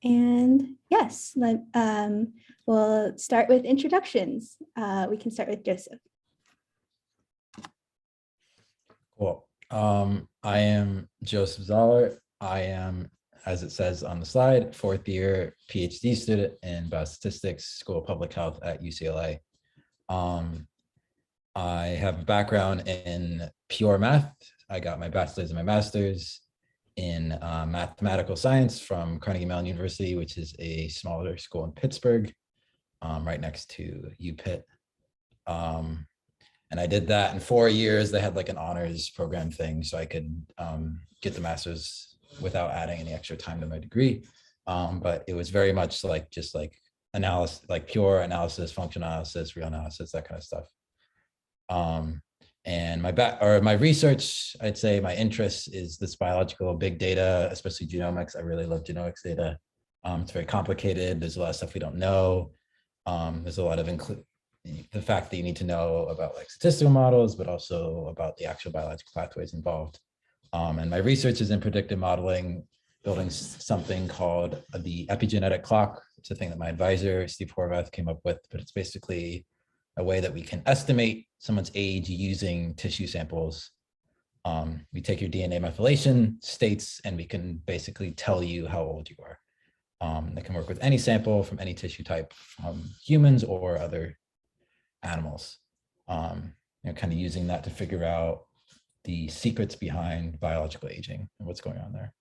And yes, we'll start with introductions. We can start with Joseph. Cool. I am Joseph Zoller. I am, as it says on the slide, fourth year PhD student in biostatistics, School of Public Health at UCLA. I have a background in pure math. I got my bachelor's and my master's in mathematical science from Carnegie Mellon University, which is a smaller school in Pittsburgh, right next to UPitt. And I did that in 4 years. They had like an honors program thing, so I could get the master's without adding any extra time to my degree. But it was very much like just like analysis, like pure analysis, functional analysis, real analysis, that kind of stuff. And my research, I'd say my interest is this biological big data, especially genomics. I really love genomics data. It's very complicated. There's a lot of stuff we don't know. There's a lot of the fact that you need to know about like statistical models, but also about the actual biological pathways involved. And my research is in predictive modeling, building something called the epigenetic clock. It's a thing that my advisor, Steve Horvath, came up with, but it's basically a way that we can estimate someone's age using tissue samples. We take your DNA methylation states and we can basically tell you how old you are. That can work with any sample from any tissue type, from humans or other animals. Kind of using that to figure out the secrets behind biological aging and what's going on there.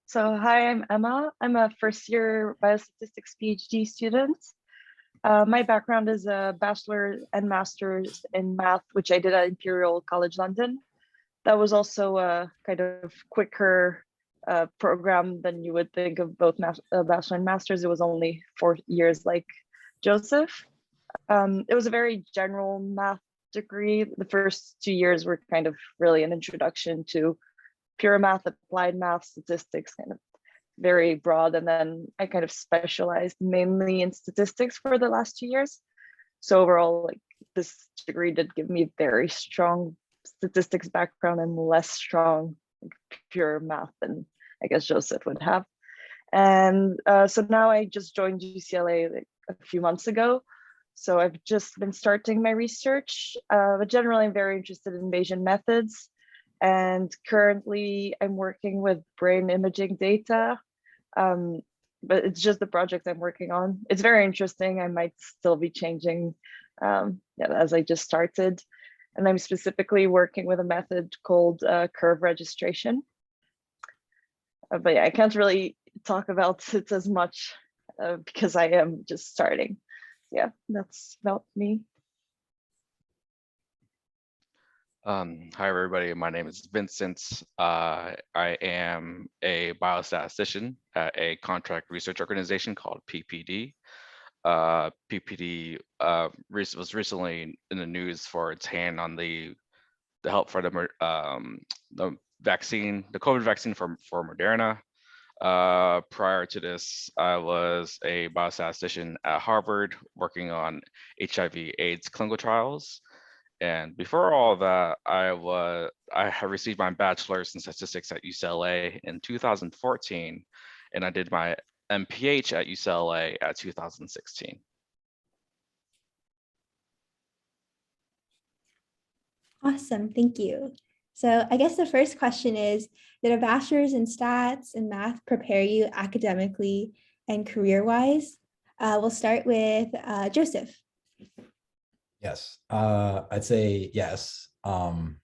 So hi, I'm Emma. I'm a first year biostatistics PhD student. My background is a bachelor and master's in math, which I did at Imperial College London. That was also a kind of quicker program than you would think of both bachelor and master's. It was only 4 years like Joseph. It was a very general math degree. The first 2 years were kind of really an introduction to pure math, applied math, statistics, kind of very broad. And then I kind of specialized mainly in statistics for the last 2 years. So overall, like this degree did give me very strong statistics background and less strong like, pure math than I guess Joseph would have. And so now I just joined UCLA like a few months ago. So I've just been starting my research, but generally I'm very interested in Bayesian methods. And currently I'm working with brain imaging data, but it's just the project I'm working on. It's very interesting. I might still be changing as I just started. And I'm specifically working with a method called curve registration. But yeah, I can't really talk about it as much because I am just starting. Yeah, that's about me. Hi, everybody. My name is Vincent. I am a biostatistician at a contract research organization called PPD. PPD was recently in the news for its hand on the help for the vaccine, the COVID vaccine for Moderna. Prior to this, I was a biostatistician at Harvard working on HIV/AIDS clinical trials. And before all that, I have received my bachelor's in statistics at UCLA in 2014, and I did my MPH at UCLA at 2016. Awesome, thank you. So I guess the first question is, did a bachelor's in stats and math prepare you academically and career-wise? We'll start with Joseph. Yes, I'd say yes. The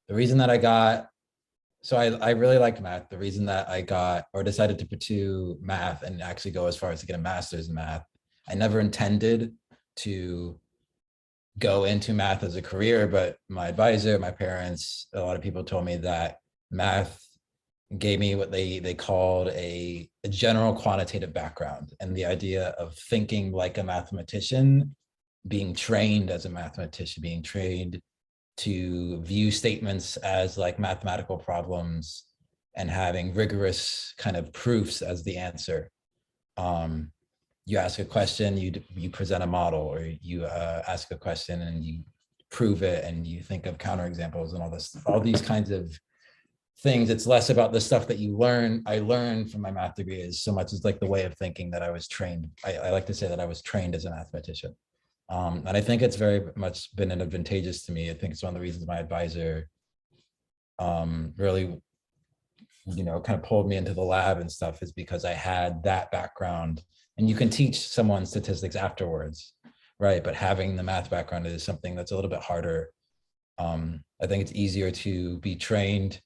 reason that I really liked math. The reason that I decided to pursue math and actually go as far as to get a master's in math, I never intended to go into math as a career, but my advisor, my parents, a lot of people told me that math gave me what they called a general quantitative background, and the idea of thinking like a mathematician, being trained as a mathematician, being trained to view statements as like mathematical problems and having rigorous kind of proofs as the answer. You ask a question, you present a model, or you ask a question and you prove it and you think of counterexamples and all these kinds of things. It's less about the stuff that I learned from my math degree is so much as like the way of thinking that I was trained. I like to say that I was trained as a mathematician. And I think it's very much been advantageous to me. I think it's one of the reasons my advisor really, kind of pulled me into the lab and stuff, is because I had that background. And you can teach someone statistics afterwards, right? But having the math background is something that's a little bit harder. I think it's easier to be trained,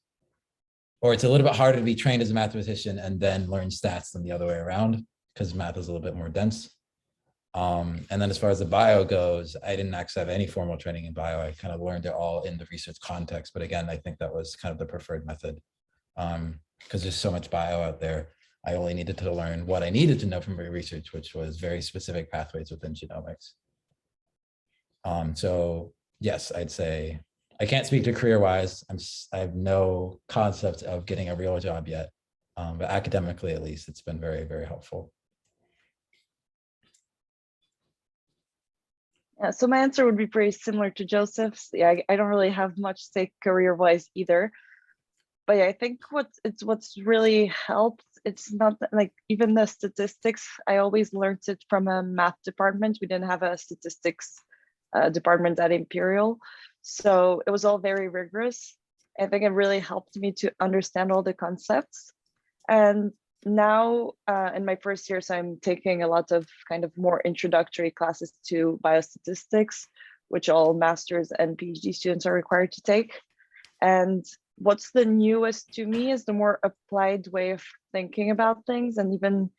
or it's a little bit harder to be trained as a mathematician and then learn stats than the other way around, because math is a little bit more dense. And then as far as the bio goes, I didn't actually have any formal training in bio. I kind of learned it all in the research context. But again, I think that was kind of the preferred method, because there's so much bio out there. I only needed to learn what I needed to know from my research, which was very specific pathways within genomics. So yes, I'd say I can't speak to career-wise. I have no concept of getting a real job yet, but academically, at least, it's been very, very helpful. Yeah, so my answer would be pretty similar to Joseph's. Yeah, I don't really have much to say career-wise either. But yeah, I think what's really helped, it's not like even the statistics, I always learned it from a math department. We didn't have a statistics department at Imperial. So it was all very rigorous. I think it really helped me to understand all the concepts. And now in my first year, so I'm taking a lot of kind of more introductory classes to biostatistics, which all master's and PhD students are required to take. And what's the newest to me is the more applied way of thinking about things. And even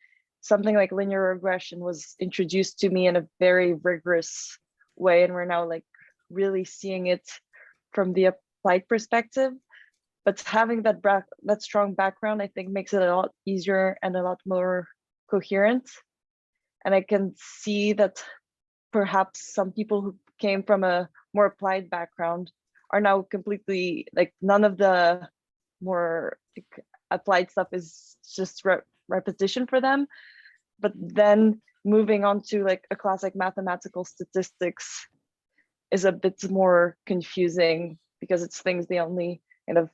something like linear regression was introduced to me in a very rigorous way. And we're now like really seeing it from the applied perspective. But having that strong background, I think, makes it a lot easier and a lot more coherent. And I can see that perhaps some people who came from a more applied background are now completely like, none of the more applied stuff is just repetition for them. But then moving on to like a classic mathematical statistics is a bit more confusing, because it's things they only kind of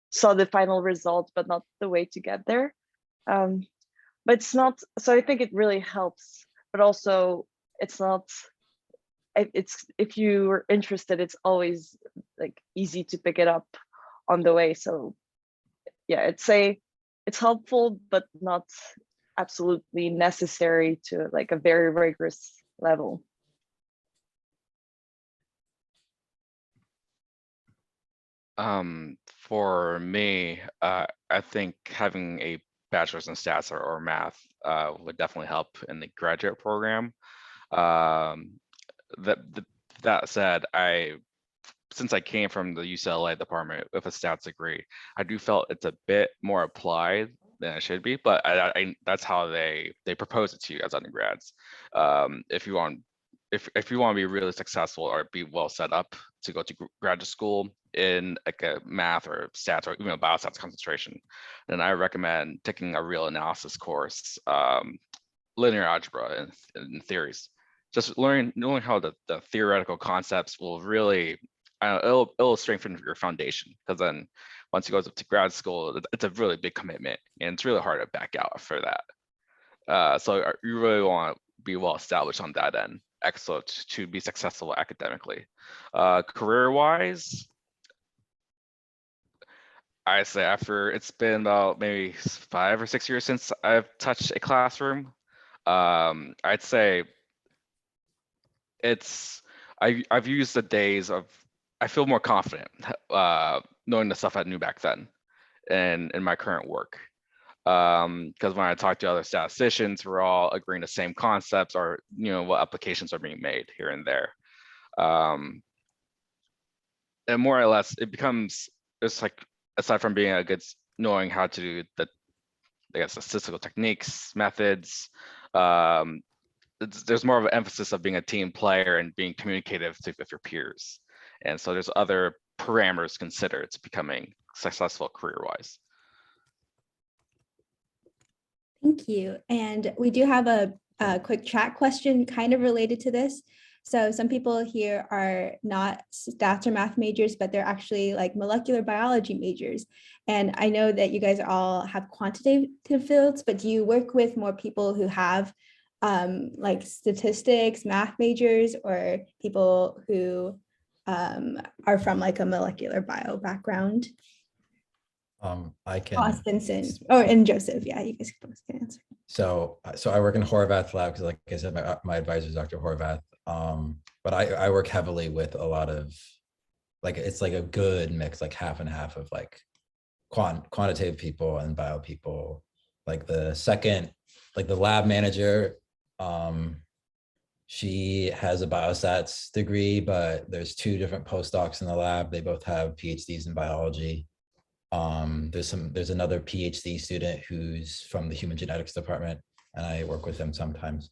saw the final result, but not the way to get there. But it's not, so I think it really helps, but also it's not, it's, if you're interested, it's always like easy to pick it up on the way. So yeah, it's helpful, but not absolutely necessary to like a very rigorous level. For me, I think having a bachelor's in stats or math would definitely help in the graduate program. That said, since I came from the UCLA department with a stats degree, I do felt it's a bit more applied than it should be, but that's how they propose it to you as undergrads. If you want to be really successful or be well set up to go to graduate school in like a math or stats or even a biostats concentration, then I recommend taking a real analysis course, linear algebra and theories. Just knowing how the theoretical concepts will really, it'll strengthen your foundation, because then once you go up to grad school, it's a really big commitment and it's really hard to back out for that. So you really want to be well established on that end, excellent to be successful academically. Career-wise, I say after it's been about maybe 5 or 6 years since I've touched a classroom, I'd say I've used the days of, I feel more confident knowing the stuff I knew back then and in my current work. Because when I talk to other statisticians, we're all agreeing the same concepts, or what applications are being made here and there. And more or less, it becomes, it's like, aside from being a good, knowing how to do the, I guess, statistical techniques, methods, there's more of an emphasis of being a team player and being communicative with your peers. And so there's other parameters considered to becoming successful career-wise. Thank you. And we do have a quick chat question kind of related to this. So some people here are not stats or math majors, but they're actually like molecular biology majors. And I know that you guys all have quantitative fields, but do you work with more people who have like statistics, math majors, or people who are from like a molecular bio background? I can. Ross, Vincent, and Joseph. Yeah, you guys both can answer. So I work in Horvath lab because, like I said, my advisor is Dr. Horvath. But I work heavily with a lot of, like, it's like a good mix, like half and half of like quantitative people and bio people. Like the lab manager, she has a biostats degree, but there's two different postdocs in the lab. They both have PhDs in biology. There's another PhD student who's from the human genetics department, and I work with him sometimes.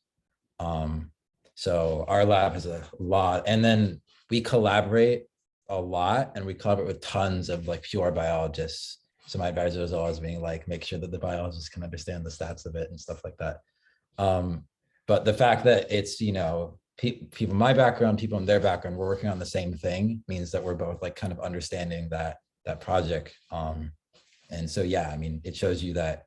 So our lab has a lot, and then we collaborate a lot, and we collaborate with tons of like pure biologists. So my advisor is always being like, make sure that the biologists can understand the stats of it and stuff like that. But the fact that it's, people in my background, people in their background, we're working on the same thing means that we're both like kind of understanding that project. And so, yeah, I mean, it shows you that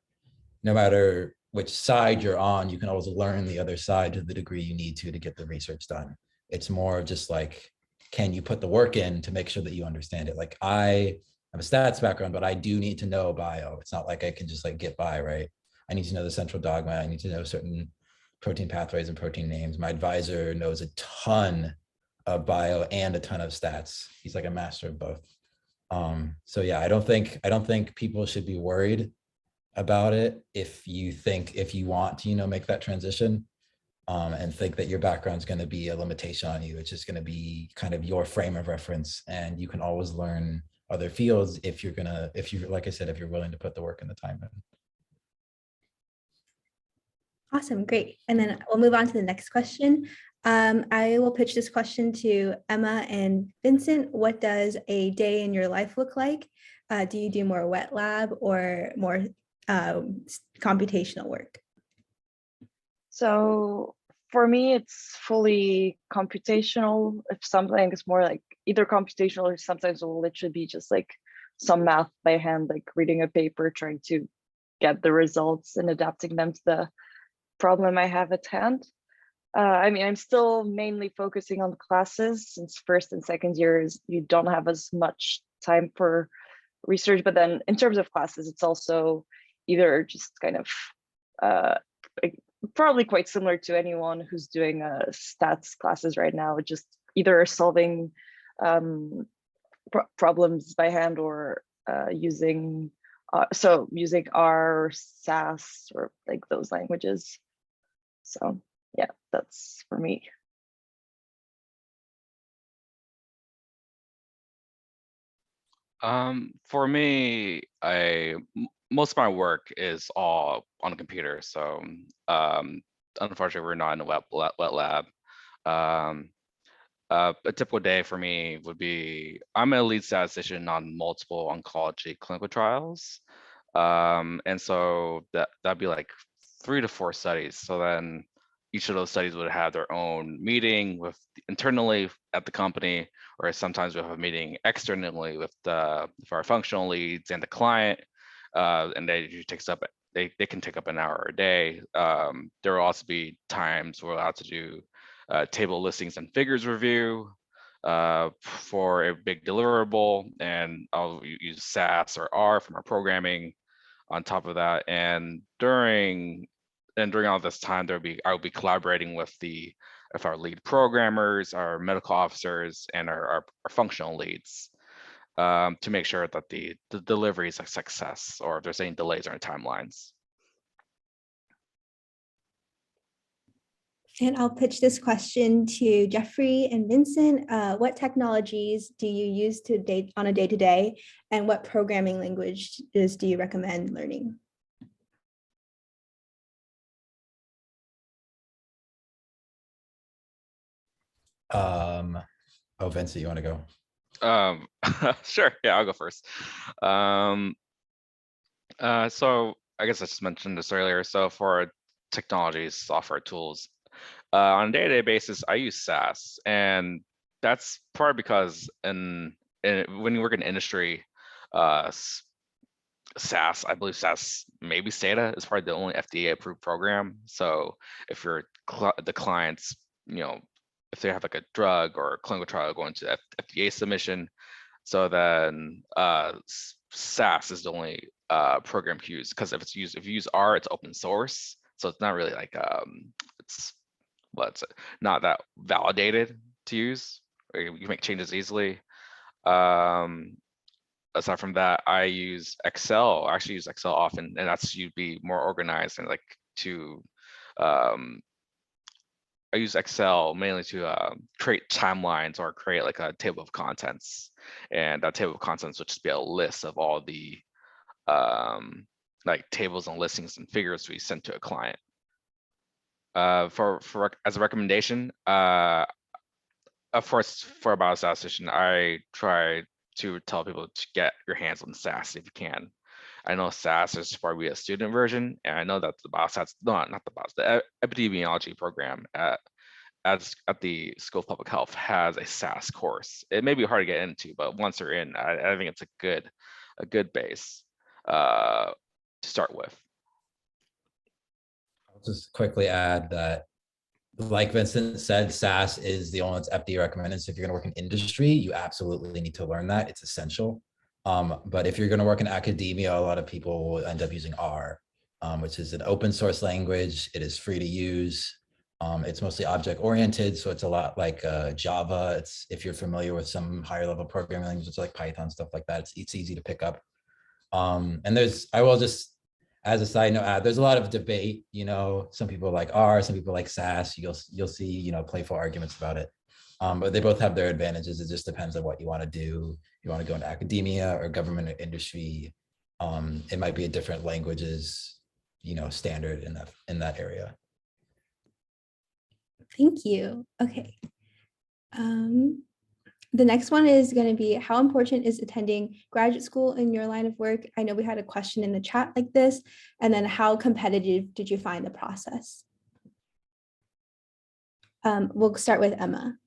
no matter which side you're on, you can always learn the other side to the degree you need to get the research done. It's more just like, can you put the work in to make sure that you understand it? Like, I have a stats background, but I do need to know bio. It's not like I can just like get by, right? I need to know the central dogma. I need to know certain protein pathways and protein names. My advisor knows a ton of bio and a ton of stats. He's like a master of both. So yeah, I don't think people should be worried about it if you want to, make that transition, and think that your background is going to be a limitation on you. It's just going to be kind of your frame of reference, and you can always learn other fields if you're like I said, if you're willing to put the work and the time in. Awesome, great. And then we'll move on to the next question. I will pitch this question to Emma and Vincent. What does a day in your life look like? Do you do more wet lab or more computational work? So for me, it's fully computational. If something is more like either computational or sometimes it will literally be just like some math by hand, like reading a paper, trying to get the results and adapting them to the problem I have at hand. I mean, I'm still mainly focusing on the classes since first and second years, you don't have as much time for research. But then in terms of classes, it's also either just kind of probably quite similar to anyone who's doing stats classes right now, just either solving problems by hand or using R or SAS or like those languages. So yeah, that's for me. For me, most of my work is all on the computer. So unfortunately, we're not in a wet lab. A typical day for me would be, I'm a lead statistician on multiple oncology clinical trials. And so that'd be like 3 to 4 studies. So then each of those studies would have their own meeting with internally at the company, or sometimes we have a meeting externally with our functional leads and the client. And they can take up an hour a day. There will also be times we're allowed to do table listings and figures review for a big deliverable, and I'll use SAS or R from our programming on top of that. And during all this time, I will be collaborating with our lead programmers, our medical officers, and our functional leads to make sure that the delivery is a success, or if there's any delays on our timelines. And I'll pitch this question to Jeffrey and Vincent. What technologies do you use on a day-to-day, and what programming languages do you recommend learning? Oh, Vincent, you want to go? Sure. Yeah, I'll go first. So I guess I just mentioned this earlier. So for technologies, software tools, On a day-to-day basis, I use SAS, and that's probably because when you work in industry, SAS, I believe SAS, maybe SATA is probably the only FDA approved program. So if you're the clients, if they have like a drug or a clinical trial going to FDA submission, so then SAS is the only program to use, because if you use R, it's open source, so it's not really like it's not that validated to use, or you can make changes easily. Aside from that, I use Excel. I actually use Excel often, and that's you'd be more organized and like to. I use Excel mainly to create timelines or create like a table of contents, and that table of contents would just be a list of all the like tables and listings and figures we sent to a client. For as a recommendation, of course, for a biostatistician, I try to tell people to get your hands on SAS if you can. I know SAS is probably a student version, and I know that the biostats, not the bios, the epidemiology program at the School of Public Health has a SAS course. It may be hard to get into, but once you're in, I think it's a good base to start with. I'll just quickly add that, like Vincent said, SAS is the only that's FDA recommended. So if you're going to work in industry, you absolutely need to learn that. It's essential. But if you're going to work in academia, a lot of people will end up using R, which is an open source language. It is free to use. It's mostly object oriented, so it's a lot like Java. It's, if you're familiar with some higher level programming languages like Python, stuff like that, it's easy to pick up. And I will just, as a side note, there's a lot of debate. Some people like R, some people like SAS. You'll see, playful arguments about it. But they both have their advantages. It just depends on what you want to do. You want to go into academia or government or industry. It might be a different languages, standard in that area. Thank you. Okay. The next one is going to be, how important is attending graduate school in your line of work? I know we had a question in the chat like this. And then how competitive did you find the process? We'll start with Emma.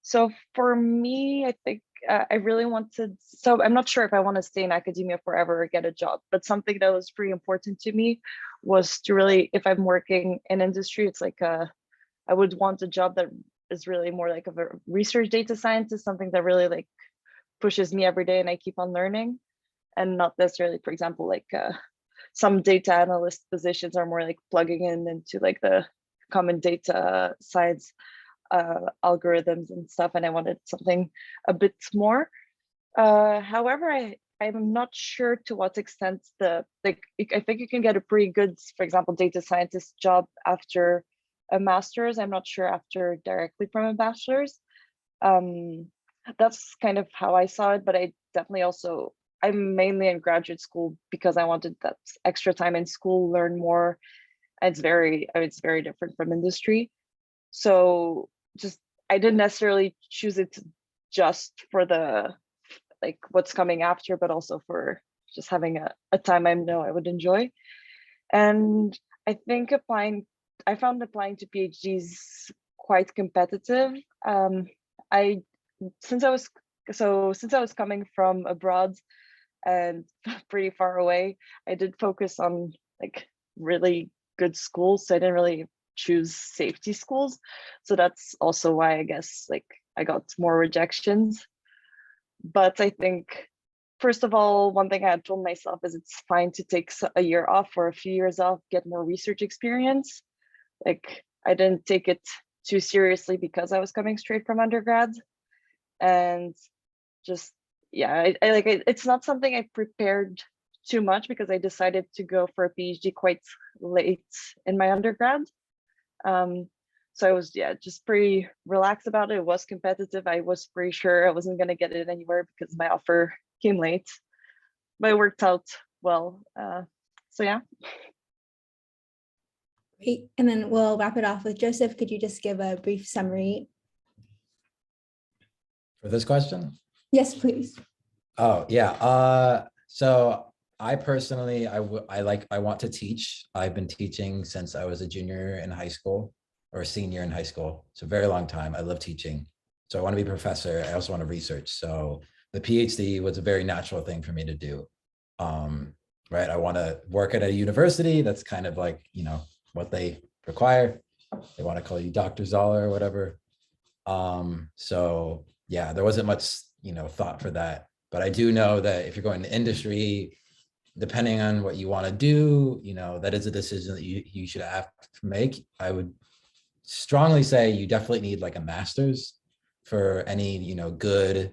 So for me, I think I really wanted, so I'm not sure if I want to stay in academia forever or get a job, but something that was pretty important to me was to really, if I'm working in industry, it's like I would want a job that is really more like of a research data scientist, something that really like pushes me every day and I keep on learning, and not necessarily, for example, like some data analyst positions are more like plugging into like the common data science algorithms and stuff, and I wanted something a bit more. However, I'm not sure to what extent I think you can get a pretty good, for example, data scientist job after a master's. I'm not sure after directly from a bachelor's. That's kind of how I saw it, but I definitely also, I'm mainly in graduate school because I wanted that extra time in school, learn more. It's very different from industry. So I didn't necessarily choose it just for the like what's coming after, but also for just having a time I know I would enjoy. And I think I found applying to PhDs quite competitive. Since I was coming from abroad and pretty far away, I did focus on like really good schools. So I didn't really choose safety schools. So that's also why I guess like I got more rejections. But I think, first of all, one thing I had told myself is it's fine to take a year off or a few years off, get more research experience. Like I didn't take it too seriously because I was coming straight from undergrad, and just yeah, it's not something I prepared too much because I decided to go for a PhD quite late in my undergrad. So I was just pretty relaxed about it. It was competitive. I was pretty sure I wasn't going to get it anywhere because my offer came late, but it worked out well. So yeah. Great. And then we'll wrap it off with Joseph. Could you just give a brief summary? For this question? Yes, please. Oh, yeah. So I personally, I want to teach. I've been teaching since I was a junior in high school or a senior in high school. It's a very long time. I love teaching. So I want to be a professor. I also want to research. So the PhD was a very natural thing for me to do. Right. I want to work at a university. That's kind of like, what they require. They want to call you Dr. Zoller or whatever. So yeah, there wasn't much, thought for that. But I do know that if you're going to industry, depending on what you want to do, that is a decision that you should have to make. I would strongly say you definitely need like a master's for any, good,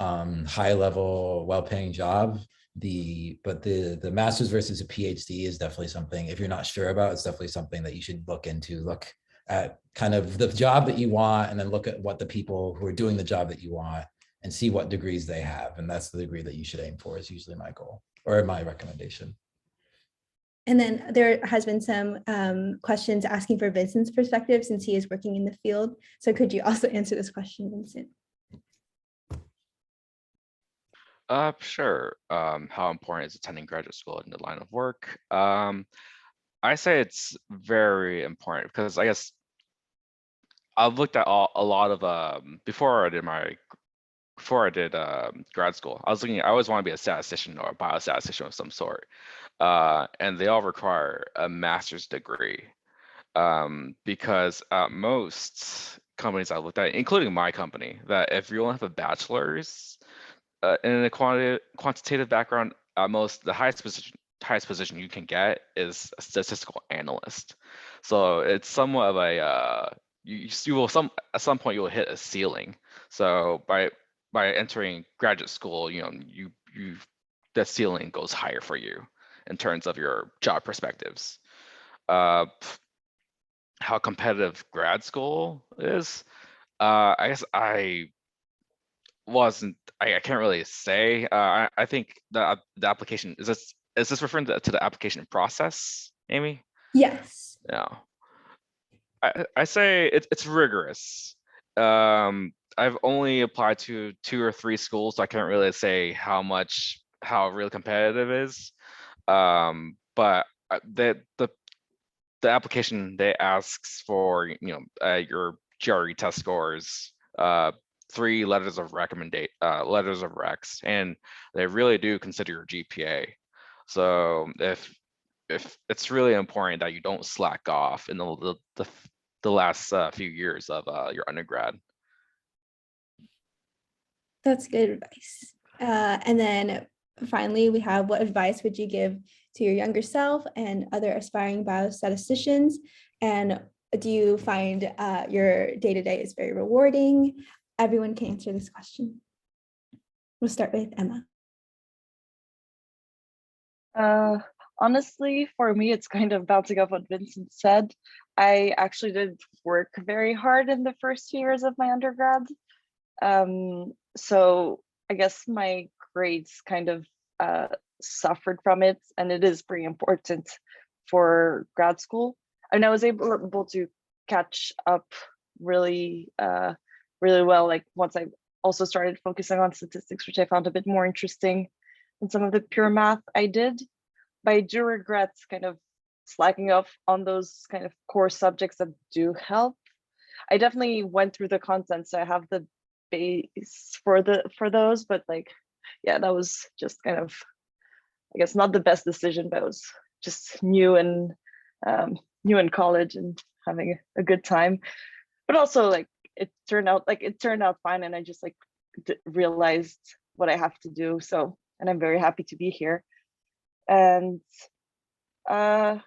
high level, well-paying job. But the master's versus a PhD is definitely something, if you're not sure about, it's definitely something that you should look into. Look at kind of the job that you want, and then look at what the people who are doing the job that you want and see what degrees they have. And that's the degree that you should aim for, is usually my goal or my recommendation. And then there has been some questions asking for Vincent's perspective since he is working in the field. So could you also answer this question, Vincent? Sure. How important is attending graduate school in the line of work? I say it's very important because I guess I've looked at a lot of before I did grad school. I always want to be a statistician or a biostatistician of some sort, and they all require a master's degree, because most companies I looked at, including my company, that if you only have a bachelor's in a quantitative background, the highest position you can get is a statistical analyst. So it's somewhat of a you will at some point you will hit a ceiling. So by entering graduate school, you the ceiling goes higher for you in terms of your job perspectives. How competitive grad school is, I guess I can't really say. I think the application is this referring to the application process, Amy? Yes. Yeah. I say it's rigorous. I've only applied to 2 or 3 schools, so I can't really say how really competitive it is. But the application, they asks for your GRE test scores, 3 letters of recs, and they really do consider your GPA. So if it's really important that you don't slack off in the last few years of your undergrad. That's good advice. And then finally, we have, what advice would you give to your younger self and other aspiring biostatisticians? And do you find your day-to-day is very rewarding? Everyone can answer this question. We'll start with Emma. Honestly, for me, it's kind of bouncing off what Vincent said. I actually did work very hard in the first years of my undergrad. So I guess my grades kind of suffered from it, and it is pretty important for grad school. And I was able to catch up really well, like once I also started focusing on statistics, which I found a bit more interesting than some of the pure math I did. But I do regret kind of slacking off on those kind of core subjects that do help. I definitely went through the content, so I have the base for those, but like, yeah, that was just kind of, I guess, not the best decision, but I was just new in college and having a good time. But also, like, it turned out fine, and I just like realized what I have to do. So, and I'm very happy to be here. And I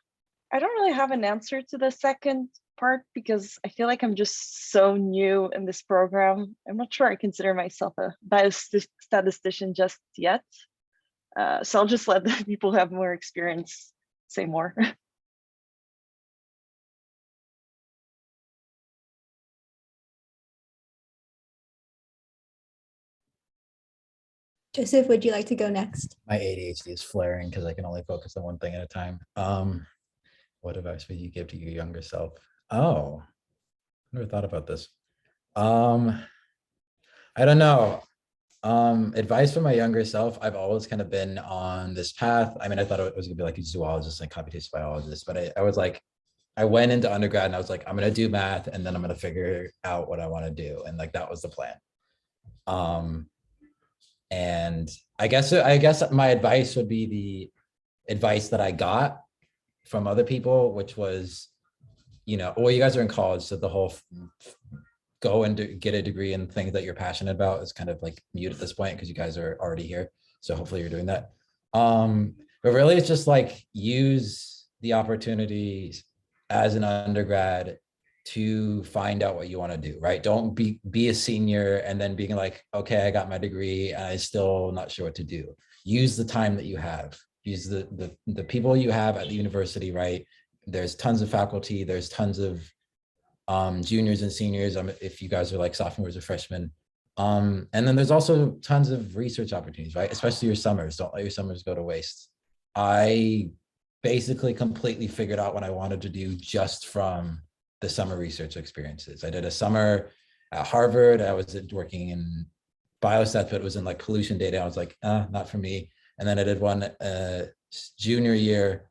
don't really have an answer to the second part because I feel like I'm just so new in this program. I'm not sure I consider myself a biostatistician just yet. So I'll just let the people who have more experience say more. Joseph, would you like to go next? My ADHD is flaring because I can only focus on one thing at a time. What advice would you give to your younger self? Oh, I never thought about this. I don't know. Advice for my younger self, I've always kind of been on this path. I mean, I thought it was gonna be like a zoologist and computational biologist, but I was like, I went into undergrad and I was like, I'm gonna do math and then I'm gonna figure out what I want to do. And like that was the plan. Um, and I guess my advice would be the advice that I got from other people, which was, well, you guys are in college, so the whole go and get a degree in things that you're passionate about is kind of like mute at this point because you guys are already here. So hopefully you're doing that. But really it's just like use the opportunities as an undergrad to find out what you want to do, right? Don't be a senior and then being like, okay, I got my degree and I still not sure what to do. Use the time that you have. Use the people you have at the university, right? There's tons of faculty, there's tons of juniors and seniors, if you guys are like sophomores or freshmen. And then there's also tons of research opportunities, right? Especially your summers. Don't let your summers go to waste. I basically completely figured out what I wanted to do just from the summer research experiences. I did a summer at Harvard. I was working in biostats, but it was in like pollution data. I was like, not for me. And then I did one junior year,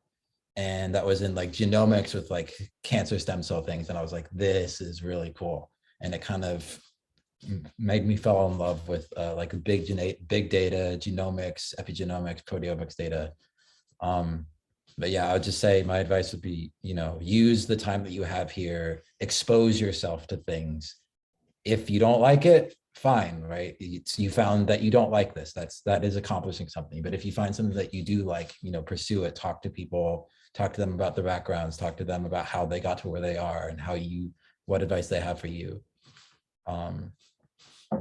and that was in like genomics with like cancer stem cell things. And I was like, this is really cool. And it kind of made me fall in love with like big data, genomics, epigenomics, proteomics data. But yeah, I would just say my advice would be, use the time that you have here, expose yourself to things. If you don't like it, fine, right? You found that you don't like this. That is accomplishing something. But if you find something that you do like, pursue it, talk to people, talk to them about their backgrounds, talk to them about how they got to where they are and what advice they have for you.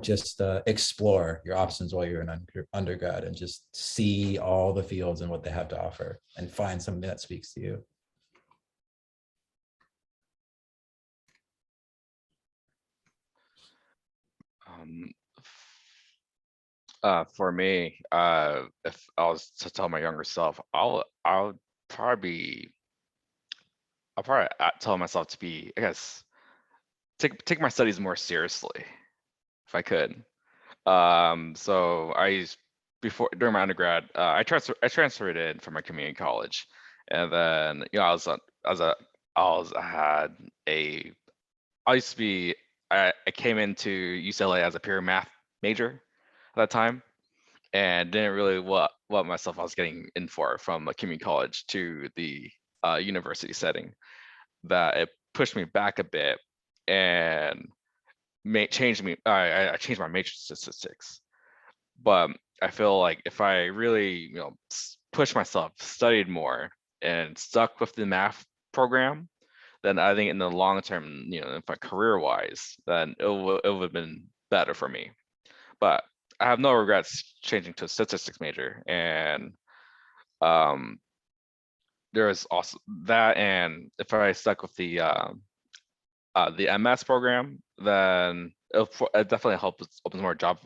Just explore your options while you're an undergrad and just see all the fields and what they have to offer and find something that speaks to you. For me, if I was to tell my younger self, I'll probably tell myself to be, I guess, take my studies more seriously, if I could. So during my undergrad, I transferred in from my community college, and then I came into UCLA as a pure math major at that time, and didn't really what myself I was getting in for from a community college to the university setting. That it pushed me back a bit and changed me. I changed my major to statistics, but I feel like if I really pushed myself, studied more, and stuck with the math program, then I think in the long term, if my career wise, then it would have been better for me. But I have no regrets changing to a statistics major, and there is also that. And if I stuck with the MS program, then it definitely helps open more job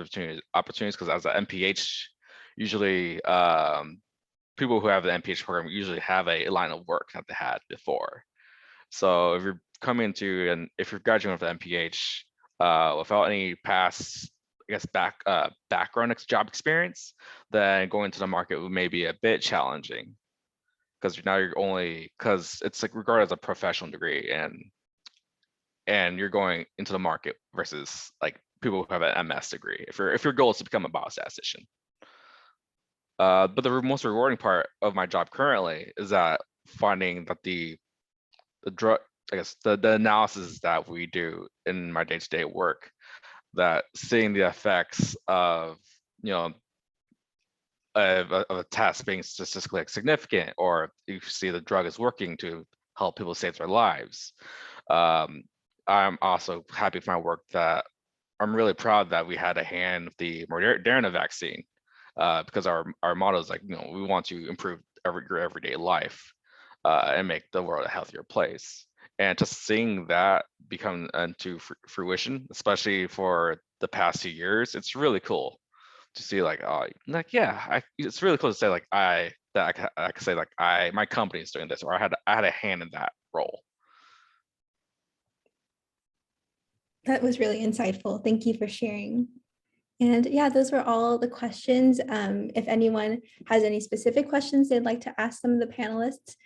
opportunities because as an MPH, usually people who have the MPH program usually have a line of work that they had before. So if you're coming into and if you're graduating with the MPH without any past, I guess, background job experience, then going into the market may be a bit challenging because because it's like regarded as a professional degree, and you're going into the market versus like people who have an MS degree if your goal is to become a biostatistician. But the most rewarding part of my job currently is that finding that the drug, I guess the analysis that we do in my day-to-day work, that seeing the effects of a test being statistically significant, or you see the drug is working to help people save their lives. I'm also happy with my work that I'm really proud that we had a hand with the Moderna vaccine because our motto is like, we want to improve your everyday life and make the world a healthier place. And just seeing that become into fruition, especially for the past 2 years, it's really cool to see it's really cool to say like I can say like my company is doing this, or I had a hand in that role. That was really insightful. Thank you for sharing. And yeah, those were all the questions. If anyone has any specific questions they'd like to ask some of the panelists,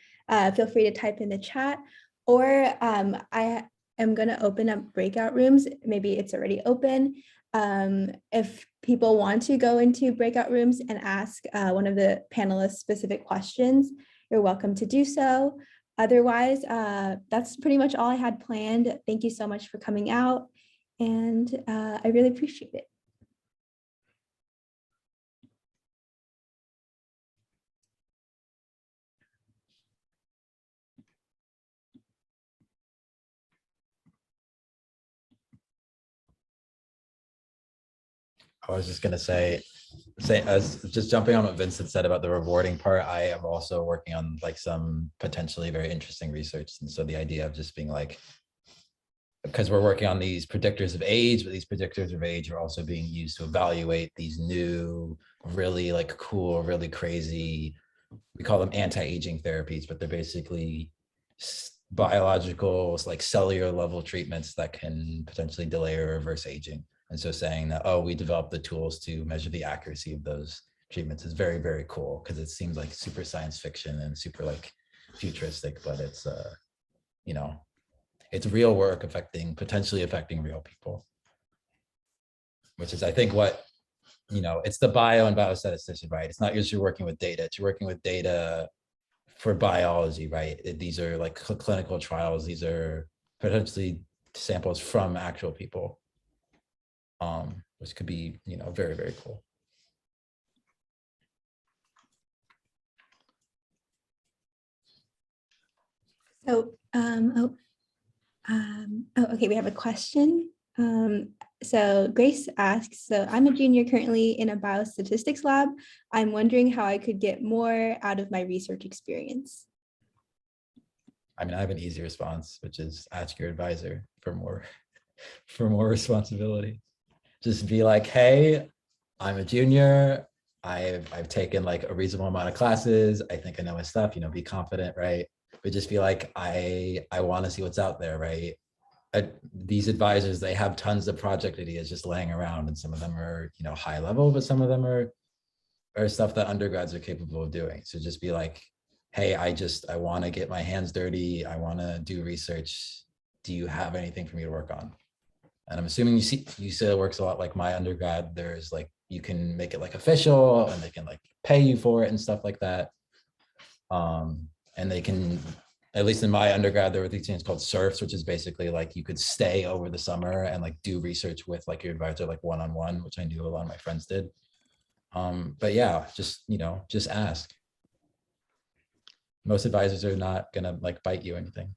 feel free to type in the chat, or I am going to open up breakout rooms. Maybe it's already open. If people want to go into breakout rooms and ask one of the panelists specific questions, you're welcome to do so. Otherwise, that's pretty much all I had planned. Thank you so much for coming out, and I really appreciate it. I was just gonna say as just jumping on what Vincent said about the rewarding part, I am also working on like some potentially very interesting research. And so the idea of just being like, because we're working on these predictors of age, but these predictors of age are also being used to evaluate these new, really like cool, really crazy, we call them anti-aging therapies, but they're basically biological, like cellular level treatments that can potentially delay or reverse aging. And so saying that, oh, we developed the tools to measure the accuracy of those treatments is very, very cool, because it seems like super science fiction and super like futuristic, but it's, you know, it's real work potentially affecting real people, which is, I think, what, you know, it's the bio and biostatistician, right? It's not just you're working with data, it's you're working with data for biology, right? These are like clinical trials. These are potentially samples from actual people, which could be, you know, very, very cool. So, okay, we have a question. So Grace asks, so I'm a junior currently in a biostatistics lab. I'm wondering how I could get more out of my research experience. I mean, I have an easy response, which is ask your advisor for more responsibility. Just be like, hey, I'm a junior. I've taken like a reasonable amount of classes. I think I know my stuff, you know, be confident, right? But just be like, I want to see what's out there, right? These advisors, they have tons of project ideas just laying around, and some of them are, you know, high level, but some of them are stuff that undergrads are capable of doing. So just be like, hey, I want to get my hands dirty. I want to do research. Do you have anything for me to work on? And I'm assuming you said it works a lot like my undergrad. There's like, you can make it like official, and they can like pay you for it and stuff like that. And they can, at least in my undergrad, there were these things called SURFs, which is basically like you could stay over the summer and like do research with like your advisor, like one-on-one, which I knew a lot of my friends did. But yeah, just, you know, just ask. Most advisors are not gonna like bite you or anything.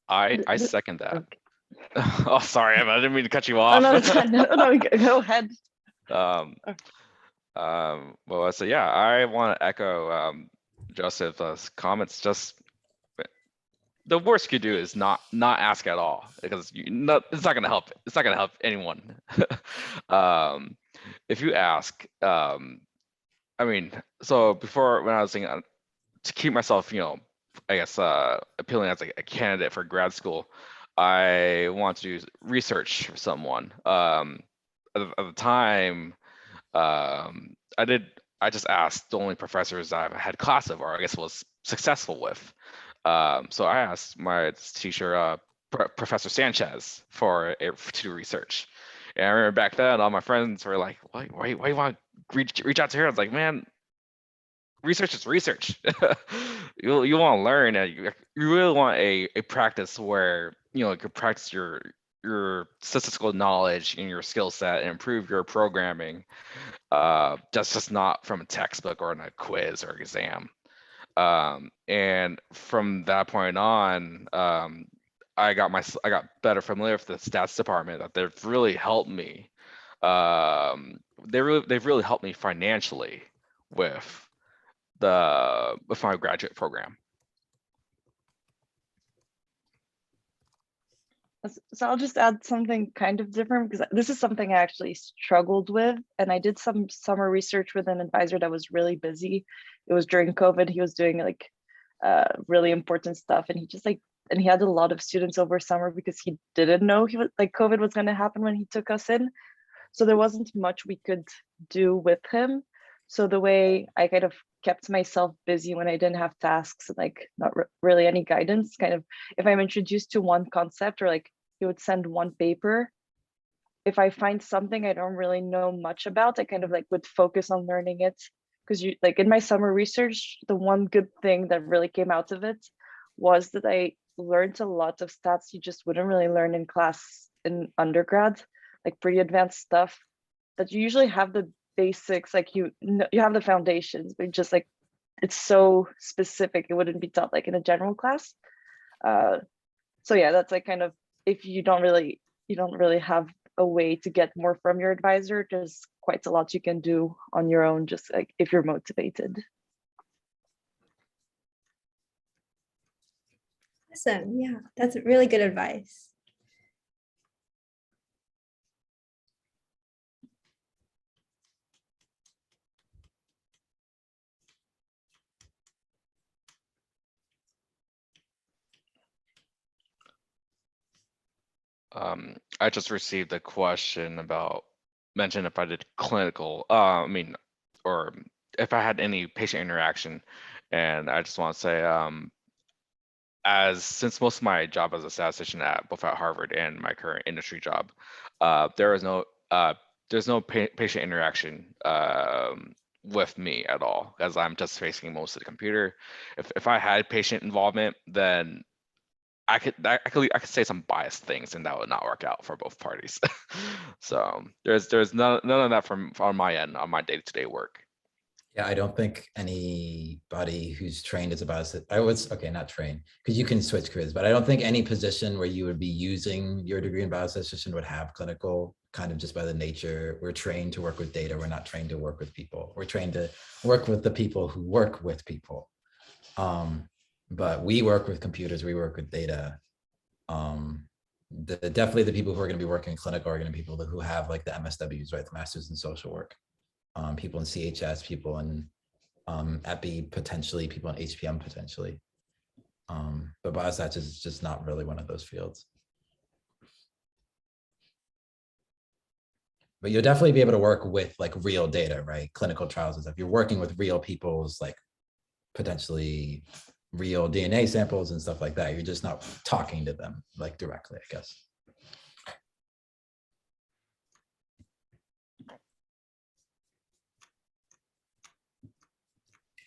I second that. Oh, sorry, Emma, I didn't mean to cut you off. Oh, no, it's fine. No, go ahead. Well, so yeah, I want to echo Joseph's comments. Just the worst you could do is not ask at all, because it's not going to help. It's not going to help anyone. If you ask, I mean, so before, when I was thinking to keep myself, you know, I guess appealing as a candidate for grad school, I want to do research for someone. At the time, I just asked the only professors I've had class of, or I guess was successful with. So I asked my teacher, Professor Sanchez, to do research. And I remember back then, all my friends were like, why you want to reach out to her? I was like, man, research is research. you want to learn, and you really want a practice where, you know, you can practice your statistical knowledge and your skill set and improve your programming. That's just not from a textbook or in a quiz or exam. And from that point on, I got better familiar with the stats department. That they've really helped me. They've really helped me financially with my graduate program. So I'll just add something kind of different, because this is something I actually struggled with, and I did some summer research with an advisor that was really busy. It was during COVID. He was doing like really important stuff, and he had a lot of students over summer because he didn't know COVID was going to happen when he took us in. So there wasn't much we could do with him. So the way I kind of kept myself busy when I didn't have tasks, like not really any guidance, kind of if I'm introduced to one concept, or like he would send one paper, if I find something I don't really know much about, I kind of like would focus on learning it. Because you like in my summer research, the one good thing that really came out of it was that I learned a lot of stats you just wouldn't really learn in class in undergrad, like pretty advanced stuff that you usually have the basics, like you have the foundations, but just like it's so specific, it wouldn't be taught like in a general class. So yeah, that's like kind of if you don't really have a way to get more from your advisor, there's quite a lot you can do on your own, just like if you're motivated. Awesome. Yeah, that's really good advice. I just received a question about mention if I did clinical, or if I had any patient interaction, and I just want to say, since most of my job as a statistician at both at Harvard and my current industry job, there's no patient interaction with me at all, as I'm just facing most of the computer. If I had patient involvement, then I could say some biased things, and that would not work out for both parties. So there's none of that from on my end on my day-to-day work. Yeah, I don't think anybody who's trained as a biostatistician, okay, not trained, because you can switch careers, but I don't think any position where you would be using your degree in biostatistician would have clinical, kind of just by the nature. We're trained to work with data. We're not trained to work with people. We're trained to work with the people who work with people. But we work with computers, we work with data. Definitely the people who are going to be working in clinical are going to be people who have like the MSWs, right? The Masters in Social Work. People in CHS, people in EPI, potentially, people in HPM, potentially. But biostats is just not really one of those fields. But you'll definitely be able to work with like real data, right? Clinical trials and stuff. You're working with real people's like potentially real DNA samples and stuff like that. You're just not talking to them like directly, I guess.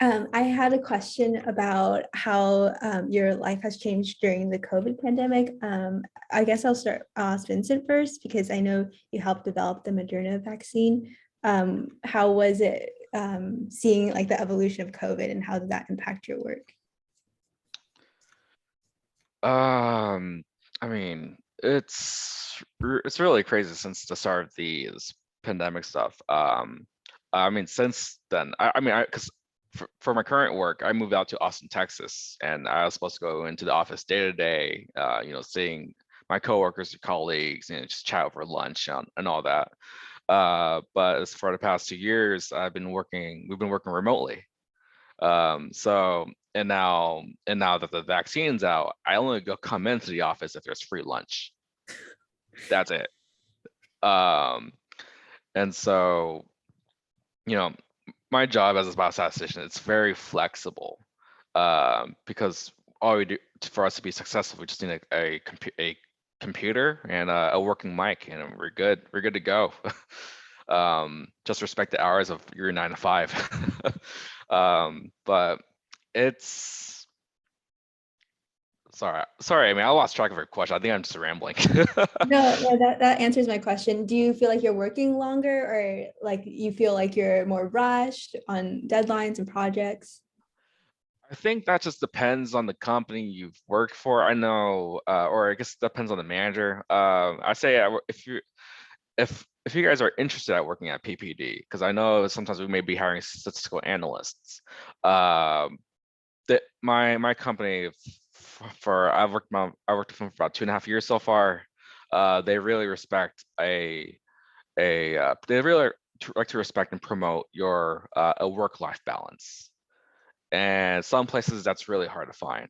I had a question about how your life has changed during the COVID pandemic. I guess I'll ask Vincent first, because I know you helped develop the Moderna vaccine. How was it seeing like the evolution of COVID, and how did that impact your work? I mean, it's really crazy since the start of this pandemic stuff. I mean, since then, because for my current work, I moved out to Austin, Texas, and I was supposed to go into the office day to day, seeing my coworkers and colleagues, and just chat over lunch and all that. But as for the past 2 years, we've been working remotely. And now that the vaccine's out, I only come into the office if there's free lunch. That's it. And so, my job as a biostatistician, it's very flexible, because all we do for us to be successful, we just need a computer and a working mic, and we're good to go. Just respect the hours of your 9 to 5. But it's sorry. I mean, I lost track of your question. I think I'm just rambling. No, that answers my question. Do you feel like you're working longer, or like you feel like you're more rushed on deadlines and projects? I think that just depends on the company you've worked for. I know, or I guess it depends on the manager. I say if you guys are interested at working at PPD, because I know sometimes we may be hiring statistical analysts. That my company, I've worked with them for about 2.5 years so far. They really respect they really like to respect and promote your a work-life balance. And some places that's really hard to find,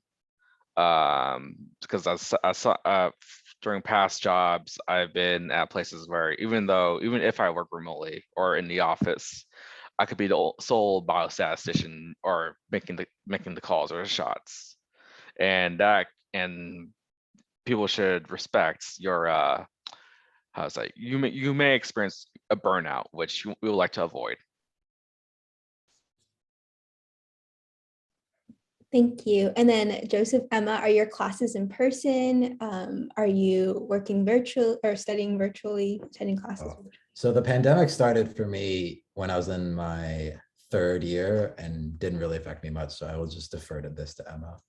because I saw during past jobs, I've been at places where even if I work remotely or in the office, I could be the sole biostatistician or making the calls or the shots. And people should respect your how's that? You may experience a burnout, which we would like to avoid. Thank you. And then Joseph, Emma, are your classes in person? Are you working virtual or studying virtually, attending classes? So the pandemic started for me when I was in my 3rd year and didn't really affect me much. So I will just defer to Emma.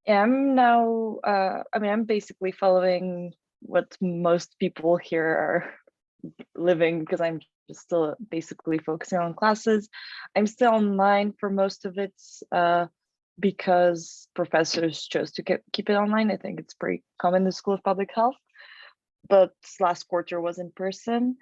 Yeah, I'm now, I'm basically following what most people here are living because I'm just still basically focusing on classes. I'm still online for most of it because professors chose to keep it online. I think it's pretty common in the School of Public Health, but last quarter was in person.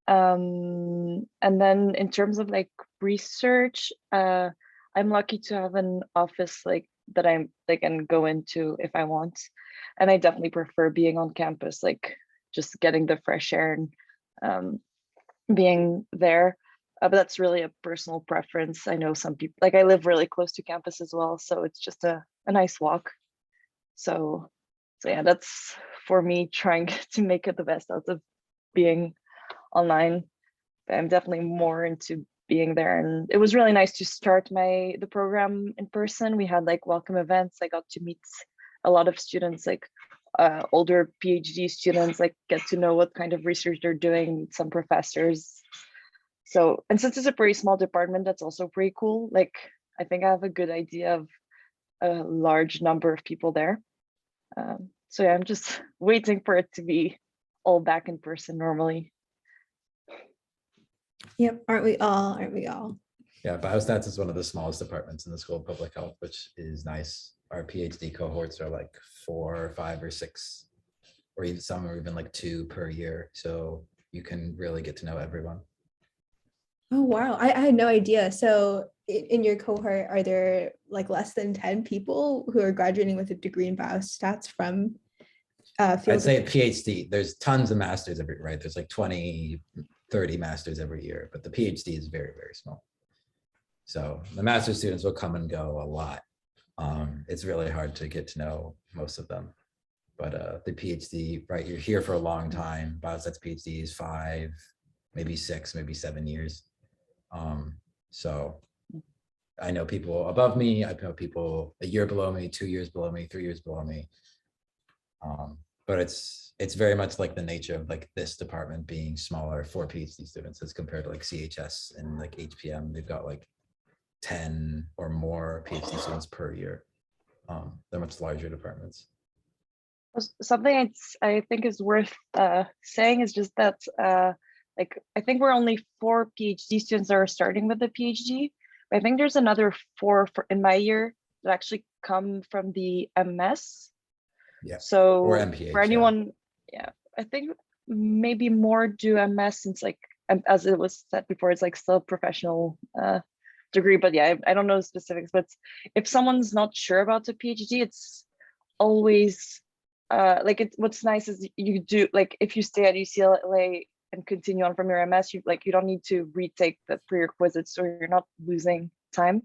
And then in terms of like research, I'm lucky to have an office like that I can go into if I want. And I definitely prefer being on campus, like just getting the fresh air and being there. But that's really a personal preference. I know some people, like I live really close to campus as well, so it's just a nice walk. So yeah, that's for me trying to make it the best out of being online. I'm definitely more into being there, and it was really nice to start the program in person. We had like welcome events. I got to meet a lot of students, like older PhD students, like get to know what kind of research they're doing, meet some professors. So, and since it's a pretty small department, that's also pretty cool. Like, I think I have a good idea of a large number of people there. So yeah, I'm just waiting for it to be all back in person normally. Yep, aren't we all? Aren't we all? Yeah, biostats is one of the smallest departments in the School of Public Health, which is nice. Our PhD cohorts are like 4 or 5 or 6, or even some are even like 2 per year. So you can really get to know everyone. Oh, wow. I had no idea. So in your cohort, are there like less than 10 people who are graduating with a degree in biostats from I'd say a PhD, there's tons of masters right? There's like 20, 30 masters every year, but the PhD is very, very small. So the master students will come and go a lot. It's really hard to get to know most of them. But the PhD, right, you're here for a long time. Biostats PhD is 5, maybe 6, maybe 7 years. So I know people above me, I know people a year below me, 2 years below me, 3 years below me. But it's very much like the nature of like this department being smaller for PhD students as compared to like CHS and like HPM. They've got like 10 or more PhD students per year. They're much larger departments. Something I think is worth saying is just that like I think we're only 4 PhD students that are starting with the PhD. But I think there's another 4 in my year that actually come from the MS. Yeah. So or MPH, for anyone, yeah, I think maybe more do MS since like as it was said before, it's like still a professional degree. But yeah, I don't know the specifics. But if someone's not sure about the PhD, it's always like what's nice is you do like if you stay at UCLA and continue on from your MS, you don't need to retake the prerequisites, so you're not losing time.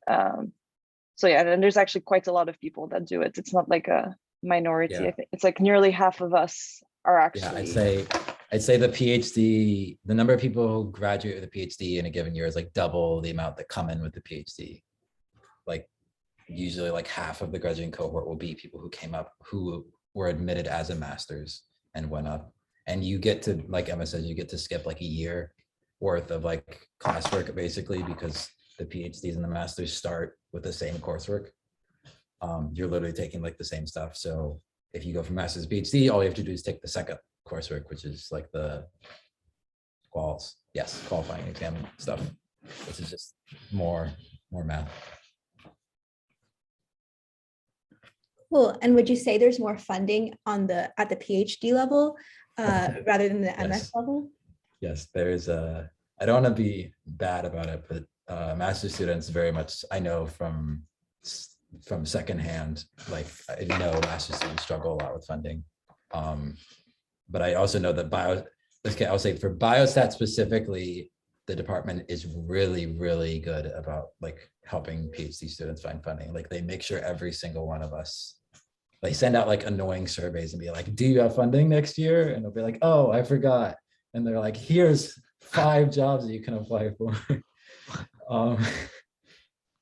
So yeah, and there's actually quite a lot of people that do it. It's not like a minority. Yeah. I think it's like nearly half of us are actually. Yeah, I'd say the PhD, the number of people who graduate with a PhD in a given year is like double the amount that come in with the PhD. Like usually like half of the graduating cohort will be people who came up, who were admitted as a master's and went up. And you get to, like Emma says, you get to skip like a year worth of like classwork basically because the PhDs and the masters start with the same coursework. You're literally taking like the same stuff. So if you go from master's to PhD, all you have to do is take the second coursework, which is like the qualifying exam stuff, which is just more math. Cool. And would you say there's more funding at the PhD level rather than the MS level? Yes, there's I don't want to be bad about it, but master's students very much, I know from from secondhand, like I know master's students struggle a lot with funding. But I also know that I'll say for biostat specifically, the department is really, really good about like helping PhD students find funding. Like they make sure every single one of us, they send out like annoying surveys and be like, do you have funding next year? And they'll be like, oh, I forgot. And they're like, here's 5 jobs that you can apply for.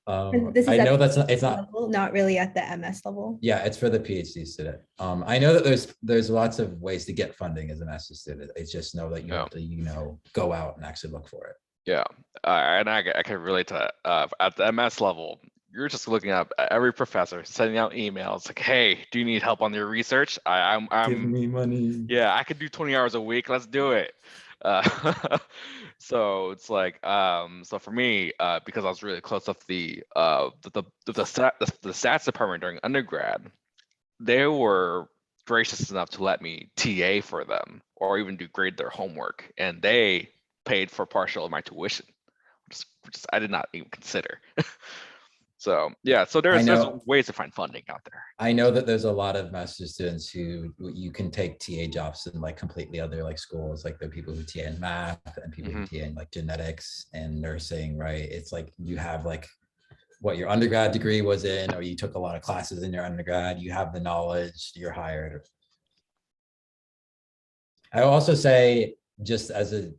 And this is I at know the that's not, it's not, level, not really at the MS level. yeah, it's for the PhD student. I know that there's lots of ways to get funding as a master's student. It's just know that you have to, go out and actually look for it. Yeah, and I can relate to that. At the MS level, you're just looking up at every professor, sending out emails like, "Hey, do you need help on your research? I'm Give me money. Yeah, I could do 20 hours a week. Let's do it." So it's like, so for me, because I was really close with the stats department during undergrad, they were gracious enough to let me TA for them or even do grade their homework, and they paid for partial of my tuition, which I did not even consider. So yeah, so there's ways to find funding out there. I know that there's a lot of master's students who you can take TA jobs in like completely other like schools. Like there are people who TA in math and people who TA in like genetics and nursing, right? It's like you have like what your undergrad degree was in, or you took a lot of classes in your undergrad, you have the knowledge, you're hired. I will also say, just as a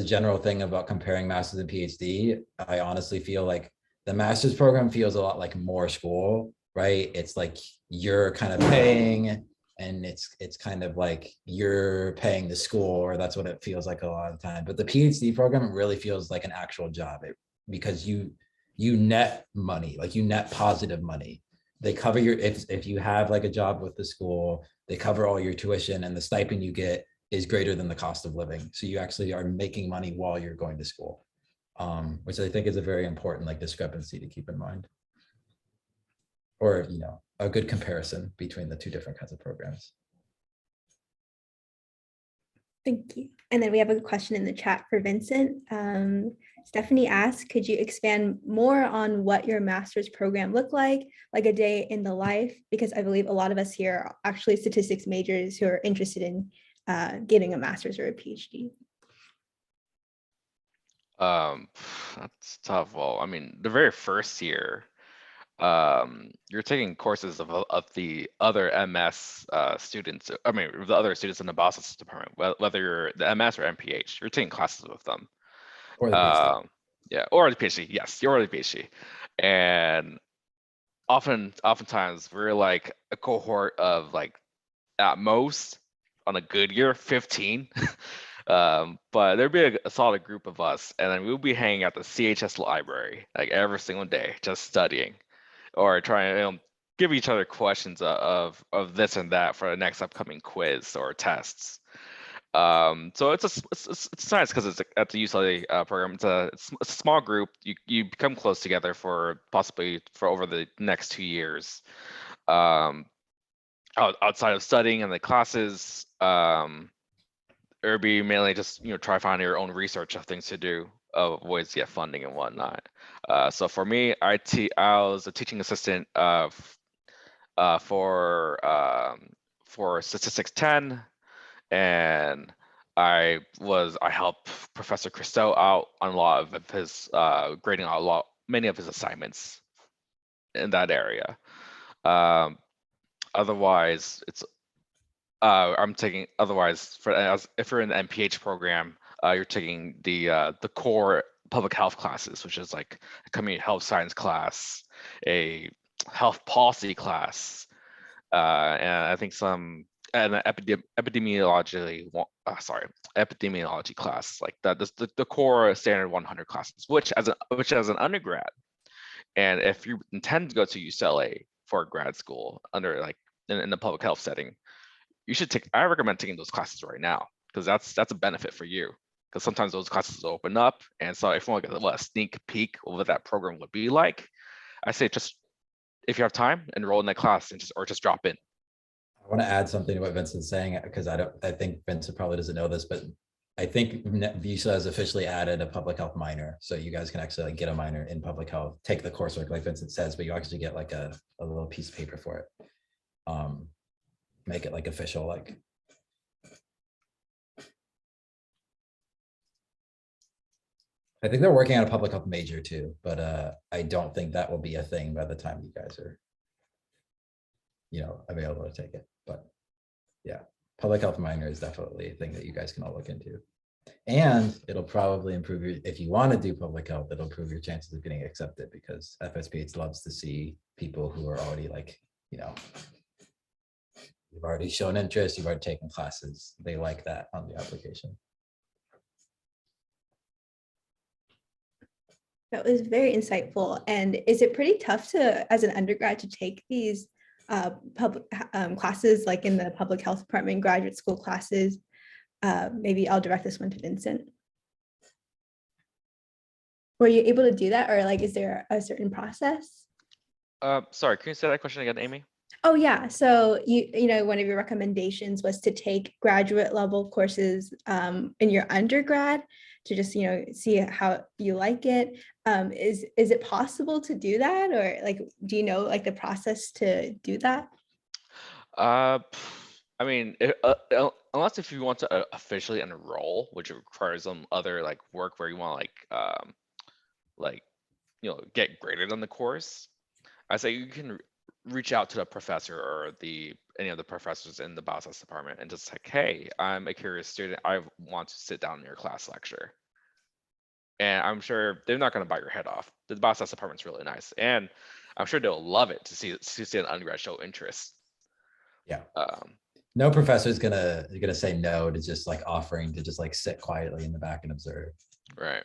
general thing about comparing master's and PhD, I honestly feel like the master's program feels a lot like more school, right? It's like you're kind of paying, and it's kind of like you're paying the school, or that's what it feels like a lot of the time. But the PhD program really feels like an actual job, because you net money, like you net positive money. They cover your, if you have like a job with the school, they cover all your tuition, and the stipend you get is greater than the cost of living. So you actually are making money while you're going to school. Which I think is a very important like discrepancy to keep in mind, or a good comparison between the two different kinds of programs. Thank you. And then we have a question in the chat for Vincent. Stephanie asked, could you expand more on what your master's program looked like a day in the life? Because I believe a lot of us here are actually statistics majors who are interested in getting a master's or a PhD. That's tough. Well, I mean, the very first year, you're taking courses of the other MS students. I mean, the other students in the biostatistics department, whether you're the MS or MPH, you're taking classes with them. Or the PhD. Yeah, or the PhD. Yes, you're the PhD. And oftentimes we're like a cohort of like at most on a good year 15. But there'd be a solid group of us, and then we'll be hanging out the CHS library like every single day, just studying, or trying to give each other questions of this and that for the next upcoming quiz or tests. So it's nice because it's at the UCLA program. It's a small group. You become close together for possibly for over the next 2 years. Outside of studying and the classes, it would be mainly just try finding your own research of things to do, of ways to get funding and whatnot. So for me, I was a teaching assistant for Statistics 10, and I helped Professor Christo out on a lot of his grading out many of his assignments in that area. Otherwise, it's I'm taking if you're in the MPH program, you're taking the core public health classes, which is like a community health science class, a health policy class, and I think an epidemiology class, like the core standard 100 classes, which as an undergrad, and if you intend to go to UCLA for grad school under like in the public health setting, I recommend taking those classes right now, because that's a benefit for you, because sometimes those classes will open up. And so if you want to get a sneak peek of what that program would be like, I say just, if you have time, enroll in that class and just drop in. I want to add something to what Vincent's saying, because I think Vincent probably doesn't know this, but I think Visa has officially added a public health minor. So you guys can actually like get a minor in public health, take the coursework like Vincent says, but you actually get like a little piece of paper for it. Make it like official, like. I think they're working on a public health major too, but I don't think that will be a thing by the time you guys are, available to take it. But yeah, public health minor is definitely a thing that you guys can all look into. And it'll probably improve your, if you want to do public health, it'll improve your chances of getting accepted because FSPH loves to see people who are already like, you've already shown interest, you've already taken classes. They like that on the application. That was very insightful. And is it pretty tough to, as an undergrad, to take these public classes, like in the public health department, graduate school classes? Maybe I'll direct this one to Vincent. Were you able to do that, or like, is there a certain process? Sorry, can you say that question again, Amy? Oh yeah, so one of your recommendations was to take graduate level courses in your undergrad to just see how you like it. Is it possible to do that, or like do you know like the process to do that? I mean, unless if you want to officially enroll, which requires some other like work where you want get graded on the course, I say you can reach out to the professor or any of the professors in the biostats department and just like, hey, I'm a curious student. I want to sit down in your class lecture. And I'm sure they're not going to bite your head off. The biostats department's really nice, and I'm sure they'll love it to see an undergrad show interest. Yeah. No professor is gonna say no to just like offering to just like sit quietly in the back and observe. Right.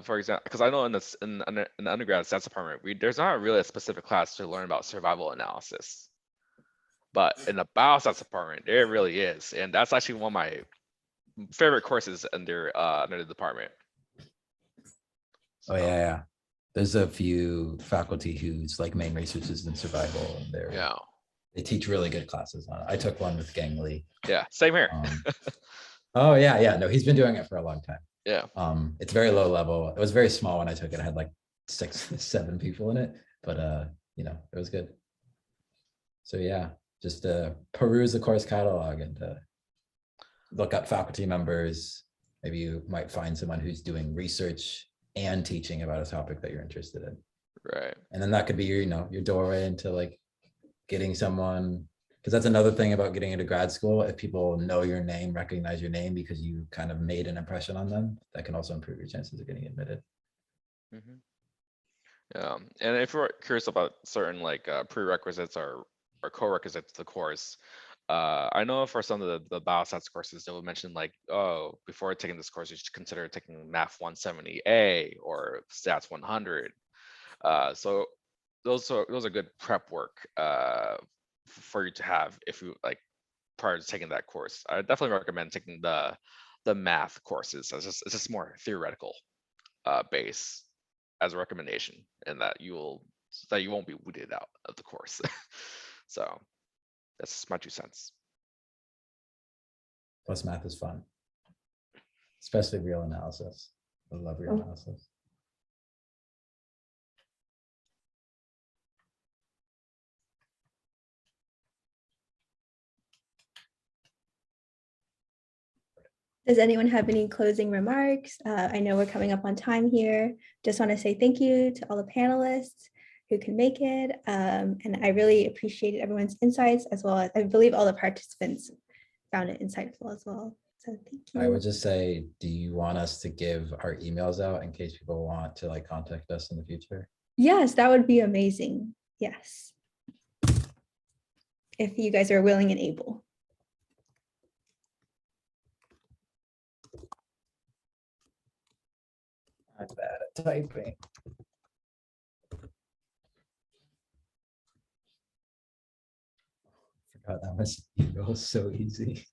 For example, because I know in the undergrad stats department, there's not really a specific class to learn about survival analysis, but in the biostats department, there really is, and that's actually one of my favorite courses under the department. So. Oh yeah. There's a few faculty whose like main research is in survival, and they teach really good classes on it. I took one with Gang Lee. Yeah, same here. Oh yeah. No, he's been doing it for a long time. Yeah. It's very low level. It was very small when I took it. I had like 6-7 people in it, but it was good. So yeah, just peruse the course catalog and look up faculty members. Maybe you might find someone who's doing research and teaching about a topic that you're interested in. Right. And then that could be your doorway into like getting someone, because that's another thing about getting into grad school. If people know your name, recognize your name because you kind of made an impression on them, that can also improve your chances of getting admitted. Mm-hmm. Yeah, and if you're curious about certain like prerequisites or co-requisites to the course, I know for some of the biostats courses, they will mention like, oh, before taking this course, you should consider taking Math 170A or Stats 100. So those are good prep work for you to have if you like prior to taking that course. I definitely recommend taking the math courses. It's just more theoretical base as a recommendation, and that you won't be weeded out of the course. So that's my 2 cents. Plus math is fun, especially real analysis. I love real analysis. Does anyone have any closing remarks? I know we're coming up on time here. Just want to say thank you to all the panelists who can make it. And I really appreciated everyone's insights, as well as I believe all the participants found it insightful as well. So thank you. I would just say, do you want us to give our emails out in case people want to like contact us in the future? Yes, that would be amazing. Yes. If you guys are willing and able. I'm bad at typing. Forgot that was email so easy.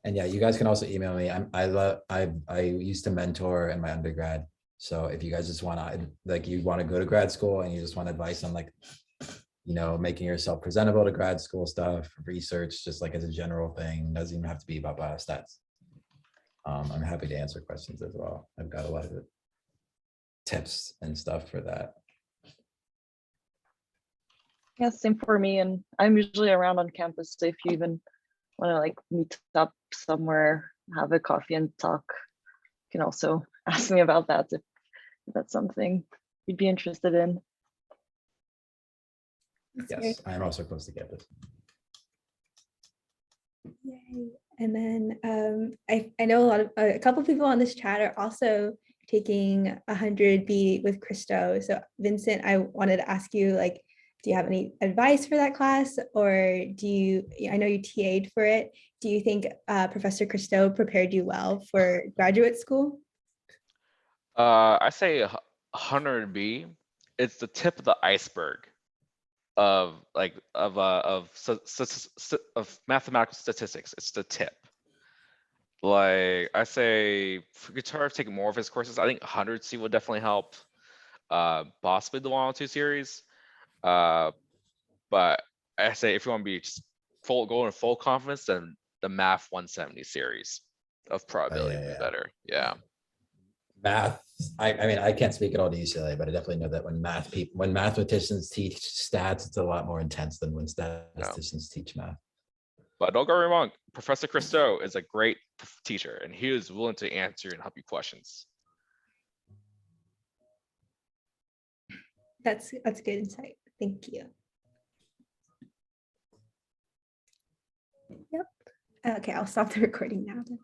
And yeah, you guys can also email me. I used to mentor in my undergrad So if you guys just want to, like, you want to go to grad school and you just want advice on, like, you know, making yourself presentable to grad school stuff, research, just like as a general thing, doesn't even have to be about biostats. I'm happy to answer questions as well. I've got a lot of tips and stuff for that. Yeah, same for me. And I'm usually around on campus. So if you even want to like meet up somewhere, have a coffee and talk, you can also ask me about that if that's something you'd be interested in. Yes, I'm also close to campus. Yay. And then I know a couple of people on this chat are also taking 100B with Christo. So Vincent, I wanted to ask you, like, do you have any advice for that class, or do you, I know you TA'd for it. Do you think Professor Christo prepared you well for graduate school? I say 100B, it's the tip of the iceberg of mathematical statistics. It's the tip. Like I say, for guitar, take more of his courses. I think 100C will definitely help. Possibly the 102 series. But I say if you want to be just go in full confidence, then the math 170 series of probability would be better. Yeah. Math, I mean, I can't speak at all to UCLA, but I definitely know that when mathematicians teach stats, it's a lot more intense than when statisticians teach math. But don't get me wrong, Professor Christo is a great teacher, and he is willing to answer and help you questions. That's good insight. Thank you. Yep. Okay, I'll stop the recording now then.